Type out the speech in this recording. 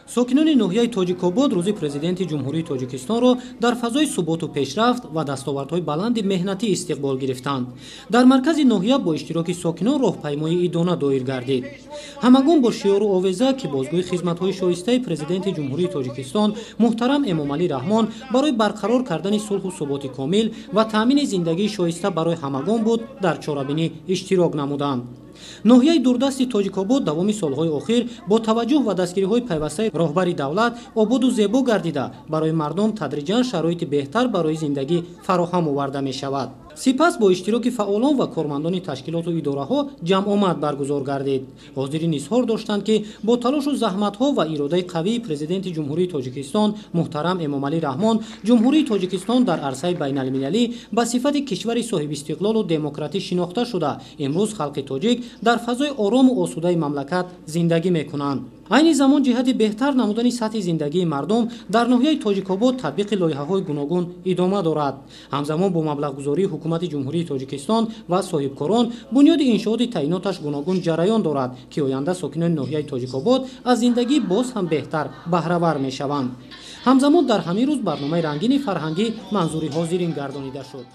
сокинони ноҳияи Тоҷикобод рӯзи президенти ҷумҳурии Тоҷикистонро дар фазои суботу пешрафт ва дастовардҳои баланди меҳнатӣ истиқбол гирифтанд. Дар маркази ноҳия бо иштироки сокинон роҳпаймоии идона доир гардид. Ҳамагон бо шиёру овеза ки бозгӯи хизматҳои шоистаи президенти ҷумҳурии Тоҷикистон муҳтарам Эмомалӣ Раҳмон барои барқарор кардани сулҳу суботи комил ва таъмини зиндагии шоиста барои ҳамагон буд, дар чорабинӣ иштирок намуданд. ноҳияи дурдасти Тоҷикобод давоми солҳои охир бо таваҷҷӯҳ ва дастгириҳои пайвастаи роҳбари давлат ободу зебо гардида, барои мардум тадриҷан шароити беҳтар барои зиндагӣ фароҳам оварда мешавад. сипас бо иштироки фаъолон ва кормандони ташкилоту идораҳо ҷамъомад баргузор гардид. ҳозирин изҳор доштанд ки бо талошу заҳматҳо ва иродаи қавии президенти ҷумҳурии Тоҷикистон муҳтарам Эмомалӣ Раҳмон, ҷумҳурии Тоҷикистон дар арсаи байналмилалӣ ба сифати кишвари соҳибистиқлолу демократӣ шинохта шуда, имрӯз халқи тоҷик дар фазои орому осудаи мамлакат зиндагӣ мекунанд. айни замон ҷиҳати беҳтар намудани сатҳи зиндагии мардум дар ноҳияи Тоҷикобод татбиқи лоиҳаҳои гуногун идома дорад. ҳамзамон бо маблағгузории ҳукумати ҷумҳурии Тоҷикистон ва соҳибкорон бунёди иншооти таъйиноташ гуногун ҷараён дорад, ки оянда сокинони ноҳияи Тоҷикобод аз зиндагӣ боз ҳам беҳтар баҳравар мешаванд. ҳамзамон дар ҳамин рӯз барномаи рангини фарҳангӣ манзури ҳозирин гардонида шуд.